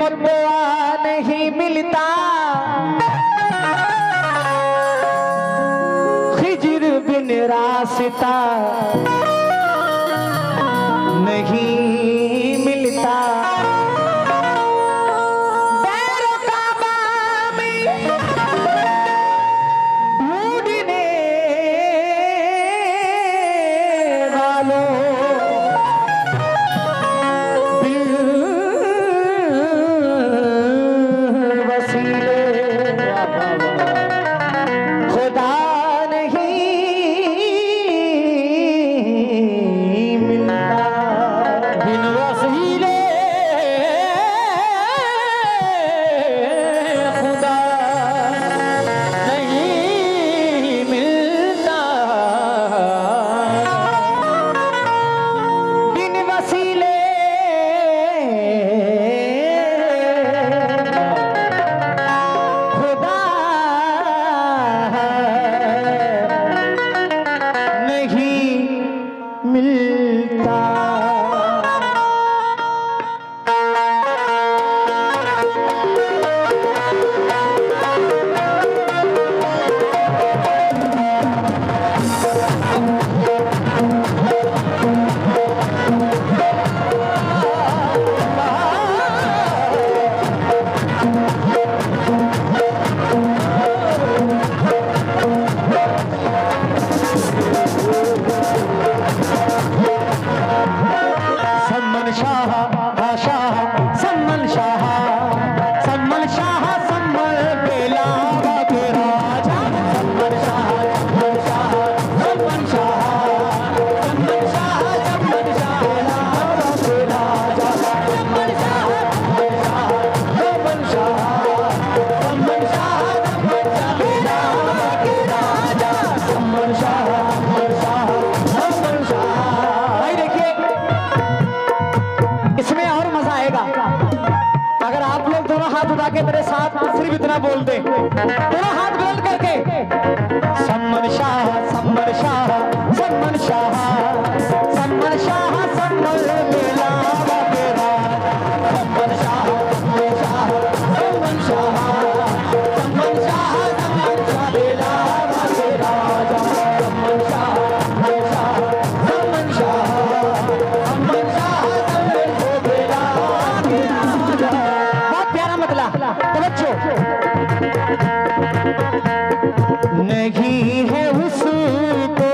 मुद्दा नहीं मिलता, खिजर बिन रास्ता नहीं मिलता। पैरों का बामी ढूंढने वालों, खुदा नहीं मिलता। बिन वसीले खुदा नहीं मिलता, बिन वसीले खुदा नहीं मिलता। सम्मन शाह शाह सम्मन शाह, सम्मन शाह सम्मन बेलावा के राजा। सम्मन शाह सम्मन शाह सम्मन शाह, सम्मन शाह सम्मन शाह बेलावा के राजा। सम्मन शाह सम्मन शाह सम्मन शाह, सम्मन शाह सम्मन शाह बेलावा के राजा। सम्मन शाह सम्मन शाह सम्मन शाह। भाई देखिए, इसमें और मजा आएगा अगर आप लोग दोनों हाथ उठा के मेरे साथ सिर्फ इतना बोल दे, दोनों हाथ बुलंद करके। सम्मन शाह सम्मन शाह सम्मन शाह, सम्मन शाह सम्मन बेलावा के राजा। सम्मन शाह सम्मन शाह सम्मन शाह, सम्मन शाह सम्मन शाह बेलावा के राजा। सम्मन शाह सम्मन शाह सम्मन शाह, सम्मन शाह सम्मन शाह बेलावा के राजा। बहुत प्यारा मतला, तवज्जो। नहीं है उसको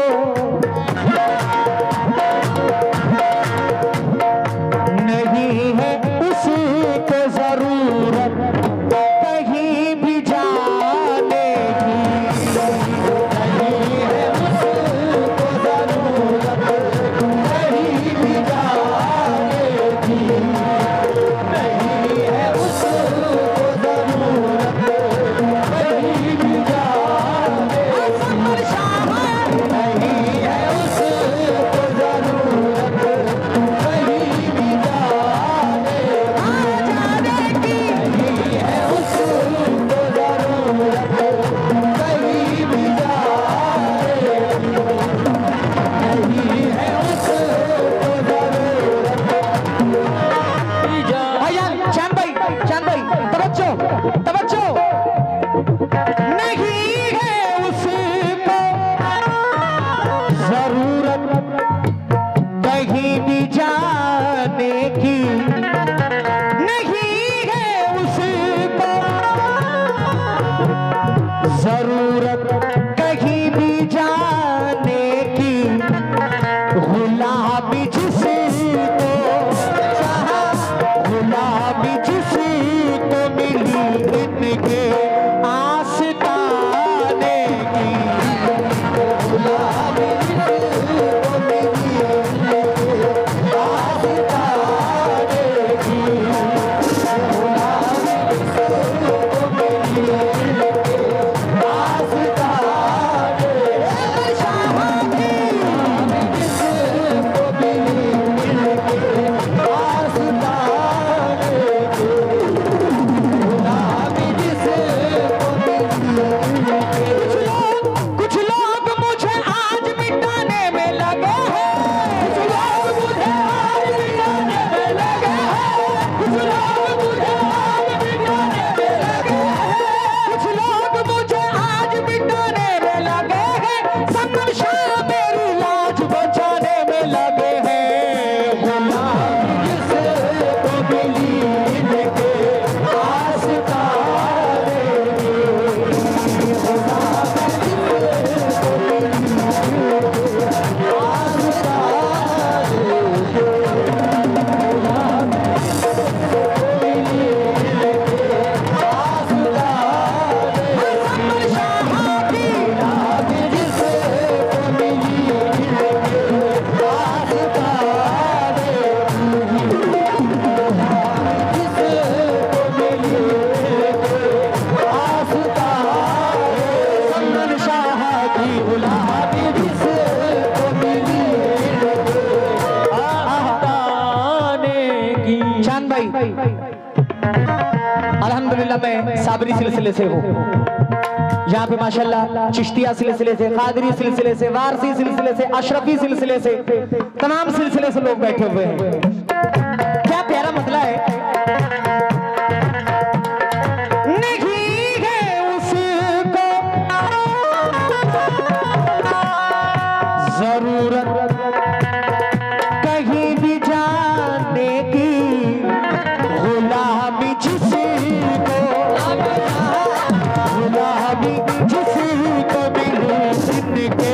अल्हम्दुलिल्लाह मैं साबरी सिलसिले से हूँ। यहाँ पे माशाल्लाह चिश्तिया सिलसिले से, कादरी सिलसिले से, वारसी सिलसिले से, अशरफी सिलसिले से, तमाम सिलसिले से लोग बैठे हुए हैं। क्या प्यारा मसला है। नहीं है उसको जरूरत कहीं भी जाने की, गुलामी जिसको मिले जिनके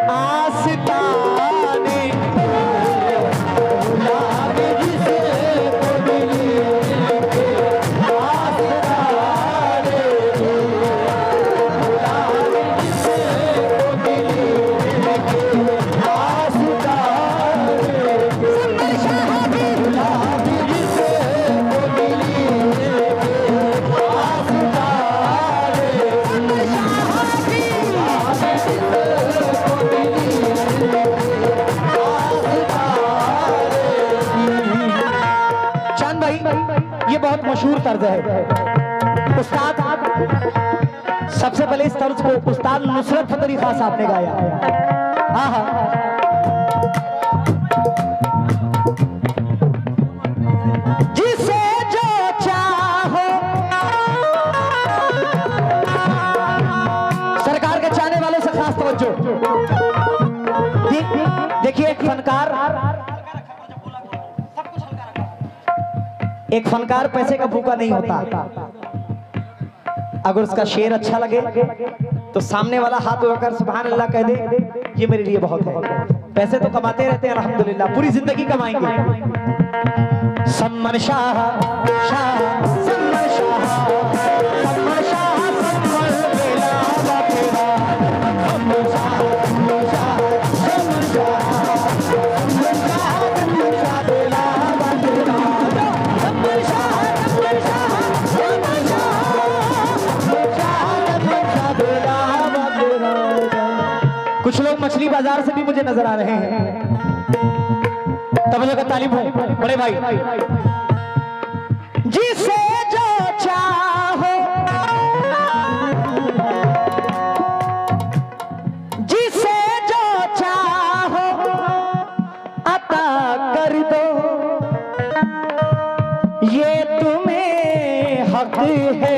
आस्ताने, गुलामी जिसको मिले जिनके आस्ताने, गुलामी जिसको मिले जिनके आस्ताने, गुलामी जिसको मिले ये बहुत मशहूर तर्ज है। उस्ताद सबसे पहले इस तर्ज को उस्ताद नुसरत फतेह अली खान साहब ने गाया। आहा जिसे जो चाहो, सरकार के चाहने वालों से खास तवज्जो। देखिए एक फनकार पैसे का भूखा नहीं होता। अगर उसका शेर अच्छा लगे तो सामने वाला हाथ उठाकर सुभान अल्लाह कह दे, ये मेरे लिए बहुत है। पैसे तो कमाते रहते हैं अल्हम्दुलिल्लाह, पूरी जिंदगी कमाएंगे। सम्मन शाह शाह सम्मन शाह सम्मन शाह सम्मन बेला तेरा, सम्मन शाह सम्मन शाह सम्मन शाह सम्मन शाह सम्मन शाह बेला तेरा, सम्मन शाह सम्मन शाह सम्मन शाह बेला तेरा। कुछ लोग मछली बाजार से भी मुझे नजर आ रहे हैं। तवज्जो का तालिब हो बड़े भाई। जिसे जो चाहो, जिसे जो चाहो अता कर दो, ये तुम्हें हक है।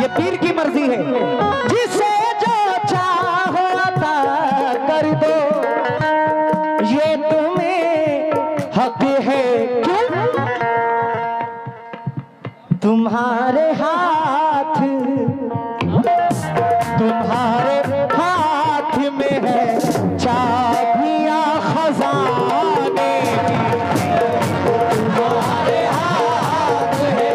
ये पीर की मर्जी है। जिसे जो चाहो अता कर दो, ये तुम्हें हक है। क्यों? तुम्हारे हाथ में है चाबियां खजाने, तुम्हारे हाथ में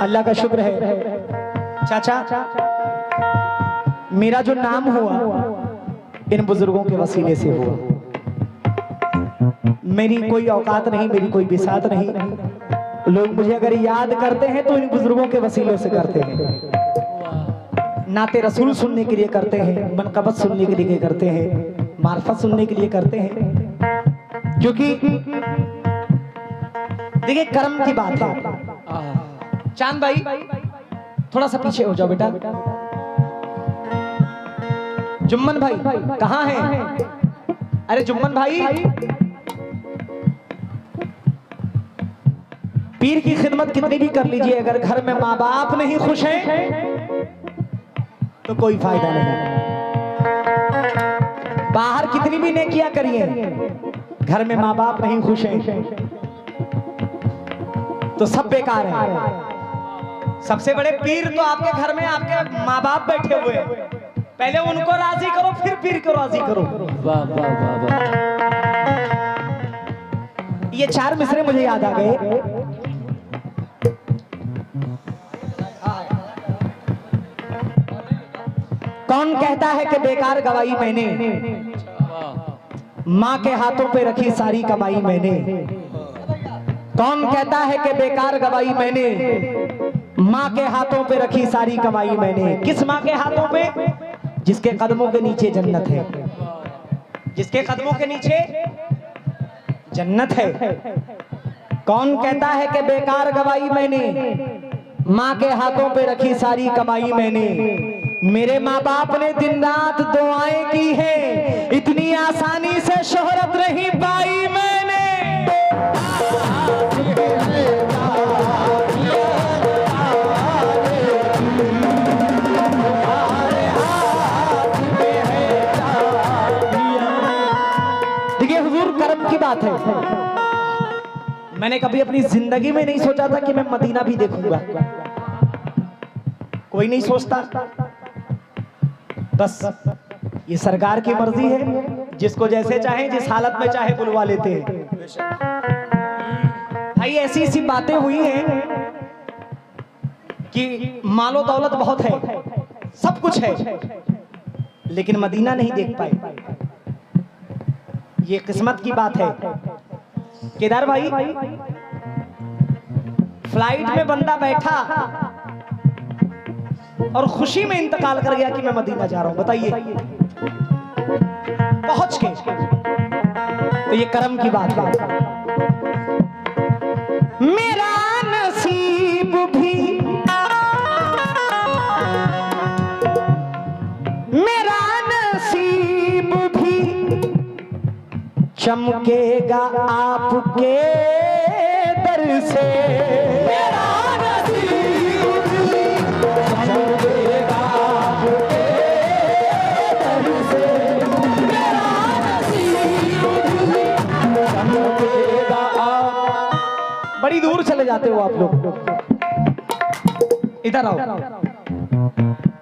अल्लाह का शुक्र है चाचा, मेरा जो नाम हुआ इन बुजुर्गों के वसीले से हुआ। मेरी कोई औकात नहीं, मेरी कोई बिसात नहीं। लोग मुझे अगर याद करते हैं तो इन बुजुर्गों के वसीलों से करते हैं। नाते रसूल सुनने के लिए करते हैं, मनकबत सुनने के लिए करते हैं, मार्फत सुनने के लिए करते हैं। क्योंकि देखिए कर्म की बात है। चांद भाई थोड़ा सा पीछे हो जाओ बेटा। जुम्मन भाई कहाँ हैं? अरे जुम्मन भाई, पीर की खिदमत कितनी भी कर लीजिए, अगर घर में माँ बाप नहीं खुश हैं तो कोई फायदा नहीं। बाहर कितनी भी नेकियां करिए, घर में माँ बाप नहीं खुश हैं तो सब बेकार है। सबसे बड़े पीर तो आपके घर में आपके माँ बाप बैठे हुए हैं, पहले उनको राजी करो फिर पीर को राजी करो। वाह वाह वाह वाह। ये 4 मिसरे मुझे याद आ गए। कौन कहता है कि बेकार गवाई मैंने, माँ के हाथों पे रखी सारी कमाई मैंने। कौन कहता है कि बेकार गवाई मैंने, माँ के हाथों पे रखी सारी कमाई मैंने। किस माँ के हाथों पे? जिसके कदमों के नीचे जन्नत है, जिसके कदमों के नीचे जन्नत है। कौन कहता है कि बेकार गवाई मैंने, माँ के हाथों पे रखी सारी कमाई मैंने। मेरे माँ बाप ने दिन रात दुआएं की है, इतनी आसानी से शोहरत नहीं पाई मैंने। देखिए हुजूर, कर्म की बात है। मैंने कभी अपनी जिंदगी में नहीं सोचा था कि मैं मदीना भी देखूंगा। कोई नहीं सोचता, बस ये सरकार की मर्जी है, जिसको जैसे चाहे जिस हालत में चाहे बुलवा लेते हैं। भाई ऐसी ऐसी बातें हुई हैं कि मालो दौलत बहुत है, सब कुछ है, लेकिन मदीना नहीं देख पाए। ये किस्मत की बात है। केदार भाई, फ्लाइट में बंदा बैठा और खुशी में इंतकाल कर गया कि मैं मदीना जा रहा हूं। बताइए, पहुंच के। तो ये कर्म की बात है। मेरा नसीब भी, मेरा नसीब भी चमकेगा आपके दर से। मेरा नसीब भी चमकेगा आपके दर से। मेरा नसीब भी चमकेगा आप। बड़ी दूर चले जाते हो आप लोग, इधर आओ।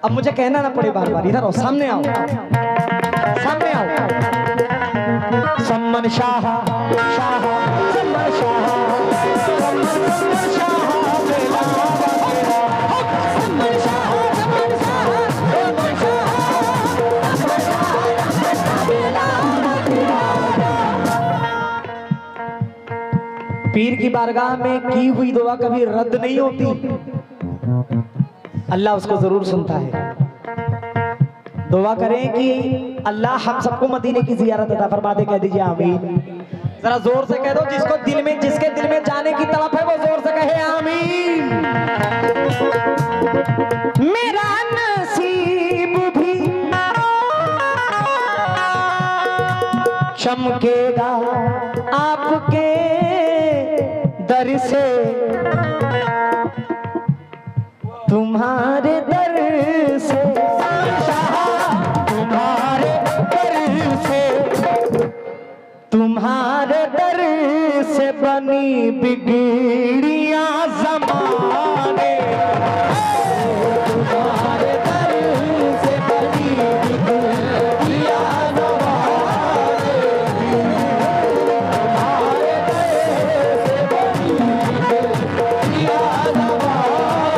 अब मुझे कहना ना पड़े बार बार, इधर आओ, सामने आओ, सामने आओ। सम्मन शाह शाह सम्मन शाह सम्मन शाह बेला बेला सम्मन शाह सम्मन शाह सम्मन शाह बेला बेला। पीर की बारगाह में की हुई दुआ कभी रद्द नहीं होती, अल्लाह उसको जरूर सुनता है। दुआ करें कि अल्लाह हम सबको मदीने की जियारत अता फरमा दे। कह दीजिए आमीन। जरा जोर से कह दो, जिसको दिल में, जिसके दिल में जाने की तड़प है वो जोर से कहे आमीन। मेरा नसीब भी चमकेगा आपके दर से, तुम्हारे दर से, तुम्हारे दर से, तुम्हारे दर से बनी बिगड़ियां ज़माने। तुम्हारे दर से बनी बिगड़ियां ज़माने। तुम्हारे दर से बनी बिगड़ियां ज़माने।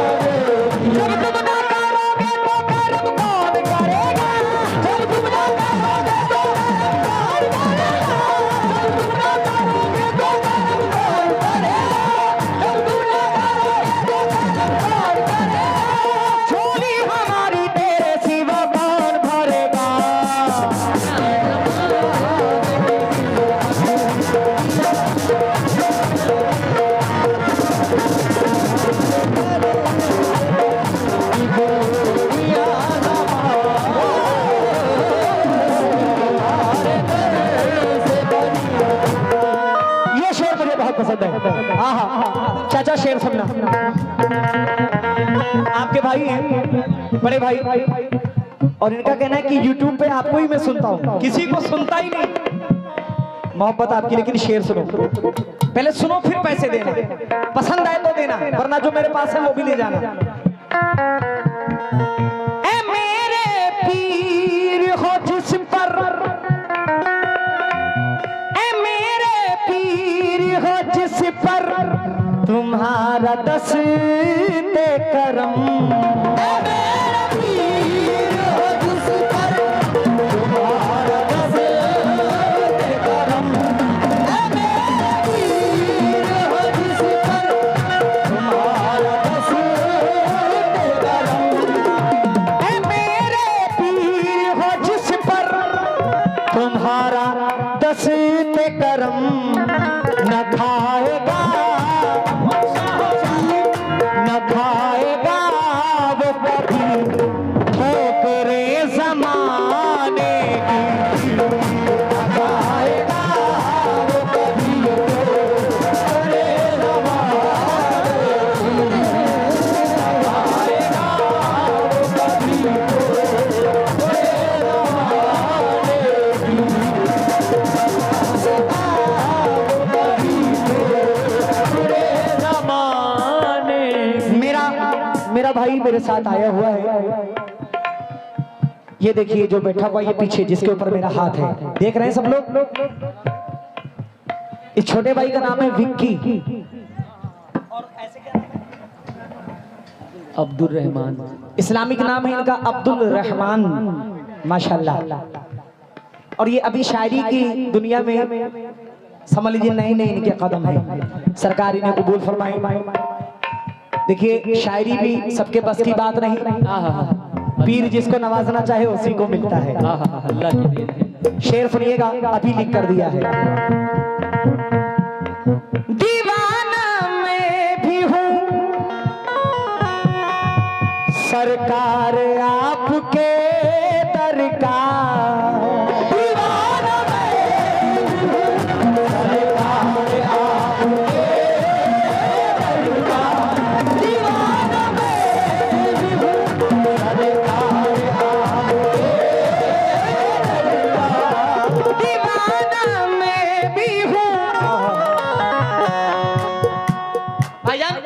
चाचा शेर सुनना, आपके भाई हैं, बड़े भाई, और इनका कहना है कि YouTube पे आपको ही मैं सुनता हूँ, किसी को सुनता ही नहीं। मोहब्बत आपकी, लेकिन शेर सुनो, पहले सुनो फिर पैसे देना, पसंद आए तो देना, वरना जो मेरे पास है वो भी ले जाना। ए मेरे पीर हो जिस पर, ए मेरे पीर हो जिस पर तुम्हारा दस्ते करम, मेरा पीर हो जिस पर तुम्हारा दस्ते करम, मेरा पीर हो जिस पर तुम्हारा दस्ते करम, मेरे पीर हो जिस पर तुम्हारा दस्ते करम, न खाएगा न खाएगा वो कभी ठोकरे ज़माने की, न खाएगा वो कभी ठोकरे ज़माने की, न खाएगा वो कभी ठोकरे ज़माने की। मेरा भाई मेरे साथ आया हुआ है, ये देखिए जो बैठा हुआ ये पीछे जिसके ऊपर मेरा हाथ है, देख रहे हैं सब लोग। इस छोटे भाई का नाम है विक्की, और ऐसे क्या अब्दुल रहमान, इस्लामिक नाम है इनका अब्दुल रहमान, माशाल्लाह। और ये अभी शायरी की दुनिया में समझ लीजिए नए नए इनके कदम है, सरकार इन्हें कबूल फरमाए। देखिए शायरी भी सबके बस की बात नहीं, पीर जिसको नवाजना चाहे उसी को मिलता है। अल्लाह की देन है। शेर सुनिएगा, अभी लिख कर दिया है। दीवाना मैं भी हूँ सरकार आपके दर का,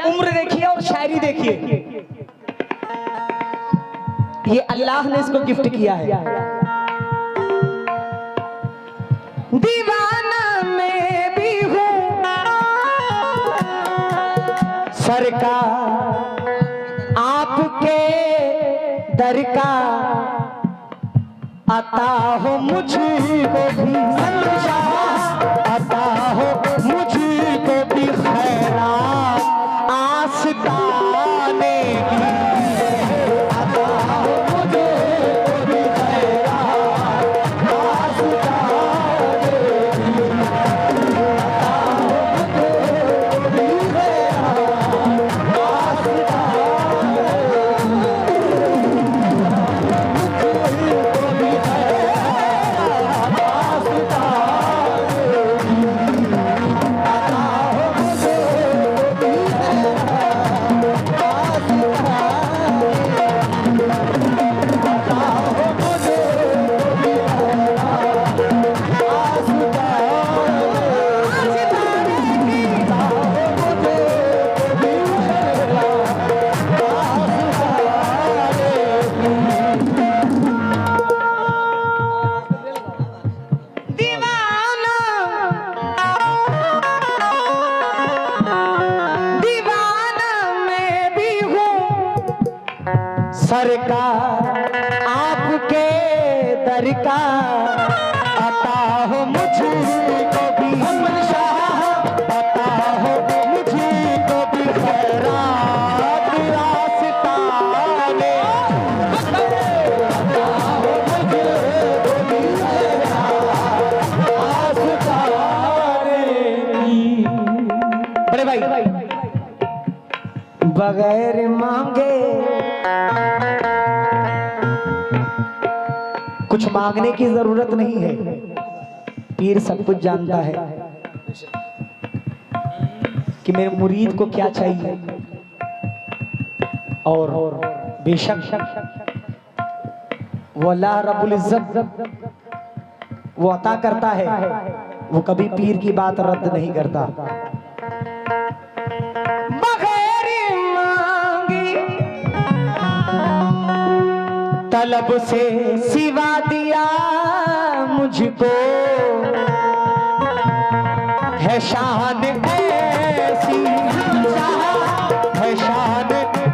उम्र देखिए और शायरी देखिए, ये अल्लाह ने इसको गिफ्ट किया है। दीवाना मैं भी हूँ सरकार आपके दर का, आता हो मुझको भी आता हो मुझको भी खैरात आस्ताने की, आता हो मुझको भी खैरात आस्ताने की, आता हो मुझको भी खैरात सरकार आपके दर का, आता हो मुझको भी आता हो मुझको भी खैरात आस्ताने, आता हो मुझको भी खैरात आस्ताने की। बड़े भाई बगैर मांगे कुछ मांगने की जरूरत नहीं है, पीर सब कुछ जानता है। कि मेरे मुरीद को क्या चाहिए, और बेशक वो अल्लाह रब्बुल इज्जत वो अता करता है, वो कभी पीर की बात रद्द नहीं करता। बगैर मांगी तलब से सिवा दिया मुझको, है शान ऐसी, है शान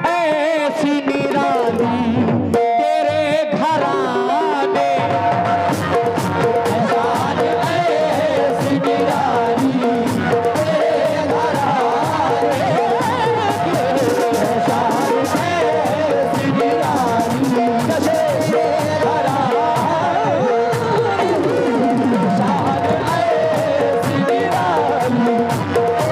ऐसी निराली तेरे घराने, है शान ऐसी निराली तेरे घराने, है शान ऐसी निराली तेरे घराने, शान ऐसी निराली तेरे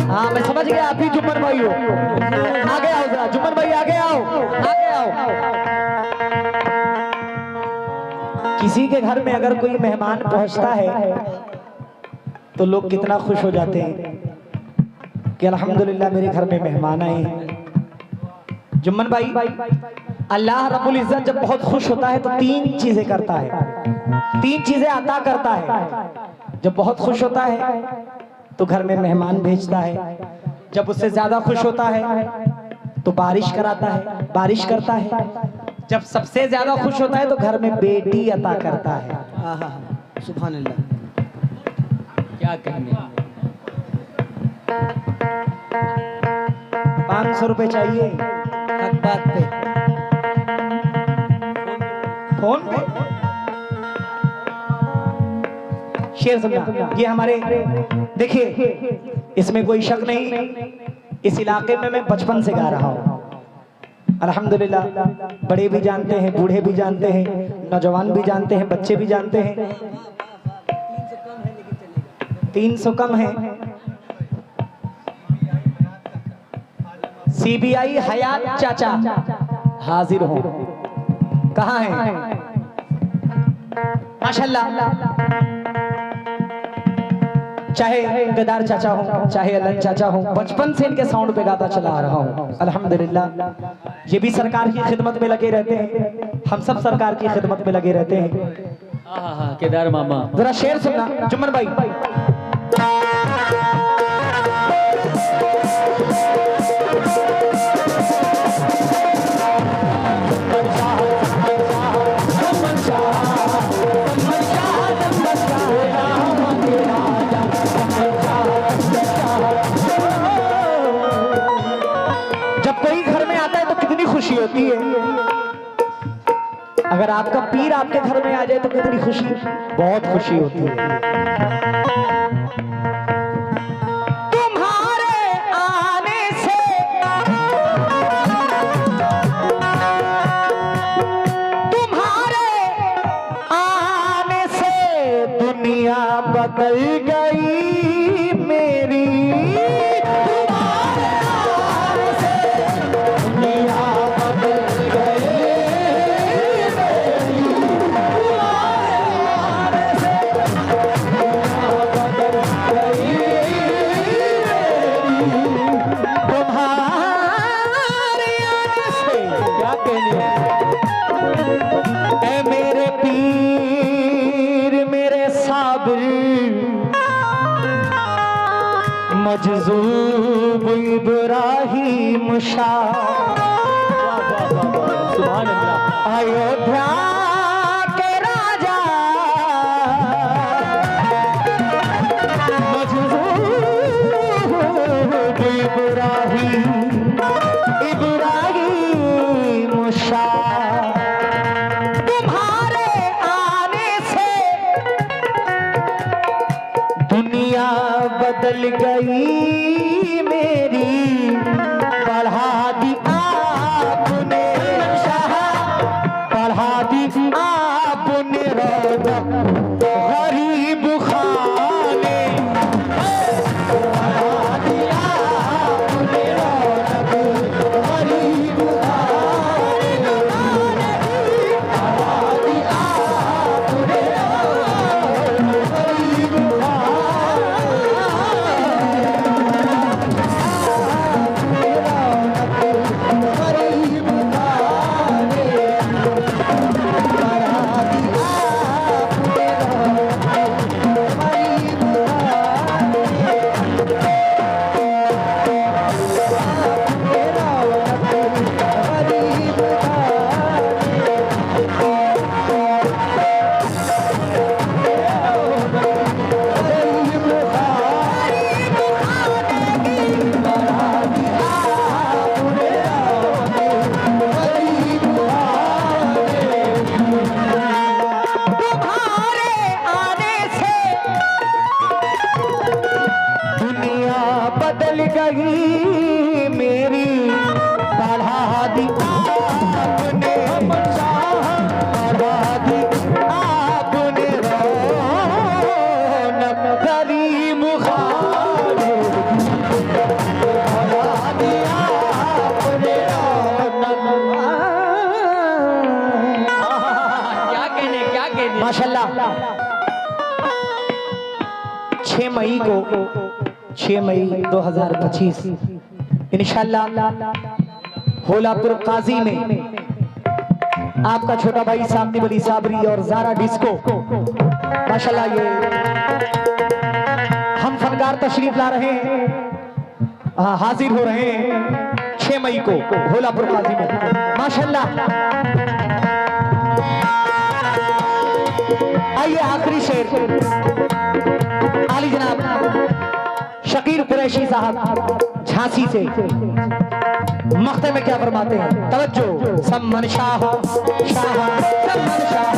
हाँ मैं समझ गया, आप ही जुम्मन भाई हो। आगे आओ जरा, जुम्मन भाई आगे आओ, आगे आओ। किसी के घर में अगर कोई मेहमान पहुंचता है तो लोग कितना खुश हो जाते हैं कि अल्हम्दुलिल्लाह मेरे घर में मेहमान आए हैं। जुम्मन भाई, अल्लाह रब्बुल इज्जत जब बहुत खुश होता है तो 3 चीजें करता है, 3 चीजें अता करता है। जब बहुत खुश होता है तो घर में मेहमान भेजता है, जब उससे ज्यादा खुश होता है तो बारिश कराता है, बारिश करता है, जब सबसे ज्यादा खुश होता है तो घर में बेटी अता करता है। सुभान अल्लाह, क्या कहने। 500 रुपए चाहिए हक बात पे, फोन पे शेर सुनना। ये हमारे, देखिए इसमें कोई शक नहीं, इस इलाके में मैं बचपन से गा रहा हूँ अल्हम्दुलिल्लाह। बड़े भी जानते हैं, बूढ़े भी जानते हैं, नौजवान भी जानते हैं, बच्चे भी जानते हैं। 300 कम है। सीबीआई हयात चाचा हाजिर हो, कहाँ हैं? माशाल्लाह, चाहे केदार चाचा हो, चाहे अलन चाचा हो, बचपन से इनके साउंड पे गाता चला आ रहा हूँ अल्हम्दुलिल्लाह। ये भी सरकार की खिदमत में लगे रहते हैं, हम सब सरकार की खिदमत में लगे रहते हैं। केदार मामा जरा शेर सुनना जुम्मन भाई। खुशी होती है, अगर आपका पीर आपके घर में आ जाए तो कितनी खुशी, बहुत खुशी होती है। तुम्हारे आने से, तुम्हारे आने से दुनिया बदल गई मेरी, मजज़ूब इब्राहिम शाह, सुभान अल्लाह। अयोध्या के राजा मजज़ूब इब्राहिम शाह, तुम्हारे आने से दुनिया बदल गई मेरी, बढ़ा दी आपने शाह, बढ़ा दी आपने गरीब खान। जिंदगी मेरी बढ़ा दी आपने, बढ़ा दी आपने रौनक करीम खालिद की, बढ़ा दी आपने रौनक। क्या कहने माशाल्लाह 6 मई को 6 मई 2025 इंशाल्लाह होलापुर काजी में आपका छोटा भाई सामने बली साबरी और जारा डिस्को माशाल्लाह ये हम फनकार तशरीफ ला रहे हैं, हाजिर हो रहे हैं 6 मई को होलापुर काजी में माशाल्लाह। आइए आखिरी शेर आली जनाब शकीर कुरैशी साहब झांसी से मख्ते में क्या फरमाते हैं, तवज्जो। सम्मन शाह शाह सम्मन शाह